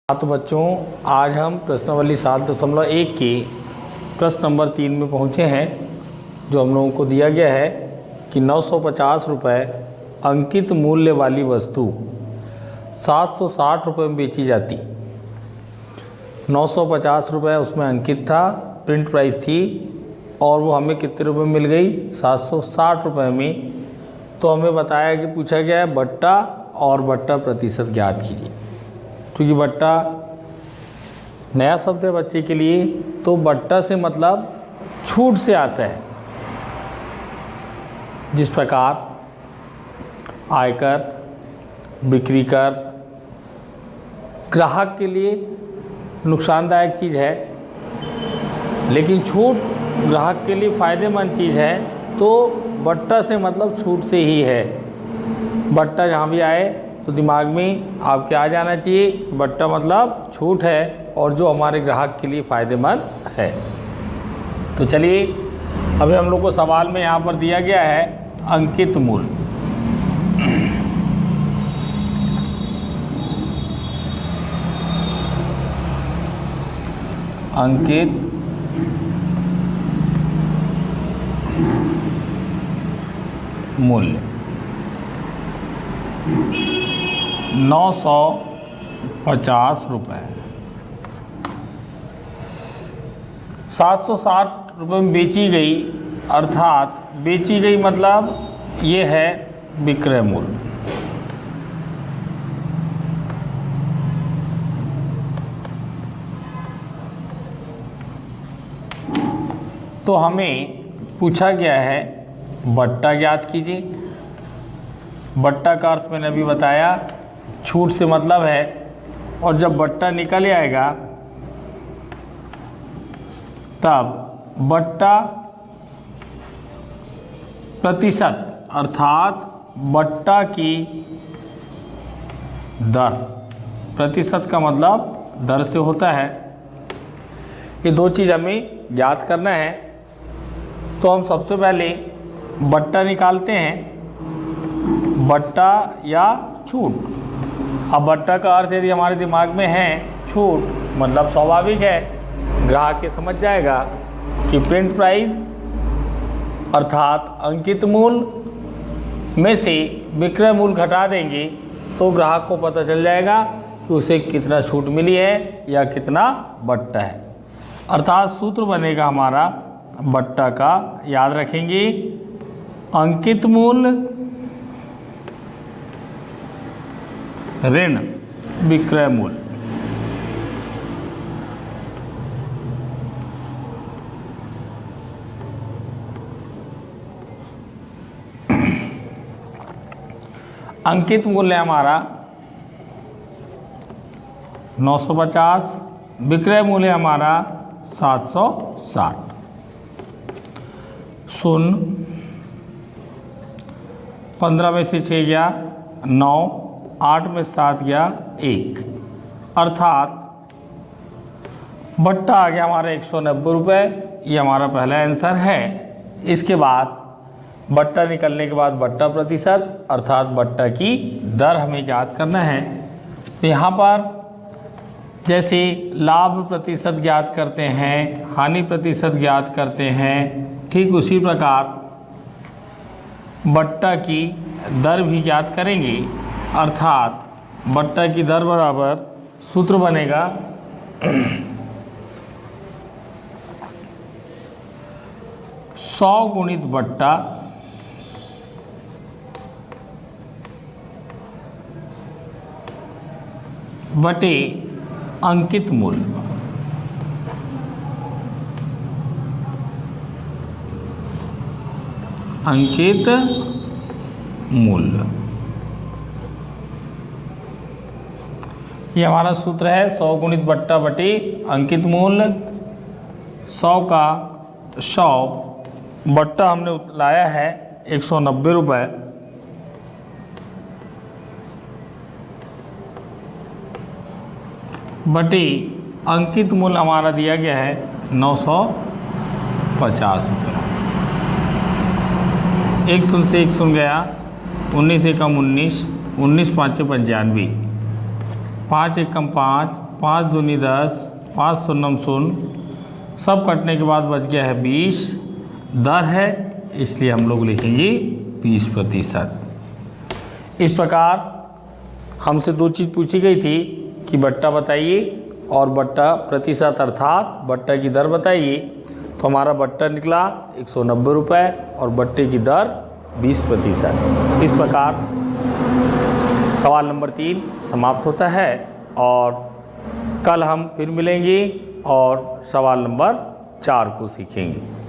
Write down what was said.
तो बच्चों, आज हम प्रश्नावली 7.1 के प्रश्न नंबर 3 में पहुँचे हैं, जो हम लोगों को दिया गया है कि 950 रुपये अंकित मूल्य वाली वस्तु 760 रुपये में बेची जाती। 950 रुपये उसमें अंकित था, प्रिंट प्राइस थी, और वो हमें कितने रुपए में मिल गई? 760 रुपये में। तो हमें बताया कि पूछा गया है बट्टा और बट्टा प्रतिशत ज्ञात कीजिए। क्योंकि बट्टा नया शब्द है बच्चे के लिए, तो बट्टा से मतलब छूट से आशय है। जिस प्रकार आयकर, बिक्री कर ग्राहक के लिए नुकसानदायक चीज़ है, लेकिन छूट ग्राहक के लिए फ़ायदेमंद चीज़ है, तो बट्टा से मतलब छूट से ही है। बट्टा जहाँ भी आए तो दिमाग में आपके आ जाना चाहिए कि बट्टा मतलब छूट है और जो हमारे ग्राहक के लिए फ़ायदेमंद है। तो चलिए, अभी हम लोग को सवाल में यहाँ पर दिया गया है अंकित मूल्य। अंकित मूल्य 950 रुपये। 760 रुपये में बेची गई, अर्थात बेची गई मतलब ये है विक्रय मूल्य। तो हमें पूछा गया है बट्टा ज्ञात कीजिए। बट्टा का अर्थ मैंने अभी बताया, छूट से मतलब है, और जब बट्टा निकल आएगा तब बट्टा प्रतिशत अर्थात बट्टा की दर। प्रतिशत का मतलब दर से होता है। ये दो चीज़ हमें ज्ञात करना है। तो हम सबसे पहले बट्टा निकालते हैं, बट्टा या छूट। अब बट्टा का अर्थ यदि हमारे दिमाग में है छूट, मतलब स्वाभाविक है ग्राहक ये समझ जाएगा कि प्रिंट प्राइस अर्थात अंकित मूल्य में से विक्रय मूल्य घटा देंगे तो ग्राहक को पता चल जाएगा कि उसे कितना छूट मिली है या कितना बट्टा है। अर्थात सूत्र बनेगा हमारा बट्टा का, याद रखेंगे, अंकित मूल्य ऋण विक्रय मूल्य। अंकित मूल्य हमारा 950, विक्रय मूल्य हमारा 760। शून्य 15 में से 6 गया 9, 8 में 7 गया 1, अर्थात बट्टा आ गया हमारा 190 रुपये। ये हमारा पहला आंसर है। इसके बाद बट्टा निकलने के बाद बट्टा प्रतिशत अर्थात बट्टा की दर हमें ज्ञात करना है। तो यहाँ पर जैसे लाभ प्रतिशत ज्ञात करते हैं, हानि प्रतिशत ज्ञात करते हैं, ठीक उसी प्रकार बट्टा की दर भी ज्ञात करेंगे। अर्थात बट्टा की दर बराबर सूत्र बनेगा 100 गुणित बट्टा बटे अंकित मूल्य। अंकित मूल्य ये हमारा सूत्र है 100 गुणित बट्टा बटे अंकित मूल्य। 100 का 100 बट्टा हमने लाया है 190 रुपये, बटे अंकित मूल्य हमारा दिया गया है 950 रुपये। एक शून्य से एक शून्य गया, 19 एकम 19, 19 पाँच 95, 5 एकम 5, 5 दूनी 10, 5 शून्यम शून्य, सब कटने के बाद बच गया है 20। दर है इसलिए हम लोग लिखेंगे 20%। इस प्रकार हमसे दो चीज़ पूछी गई थी कि बट्टा बताइए और बट्टा प्रतिशत अर्थात बट्टा की दर बताइए। तो हमारा बट्टा निकला 190 रुपये और बट्टे की दर 20%। इस प्रकार सवाल नंबर 3 समाप्त होता है और कल हम फिर मिलेंगे और सवाल नंबर 4 को सीखेंगे।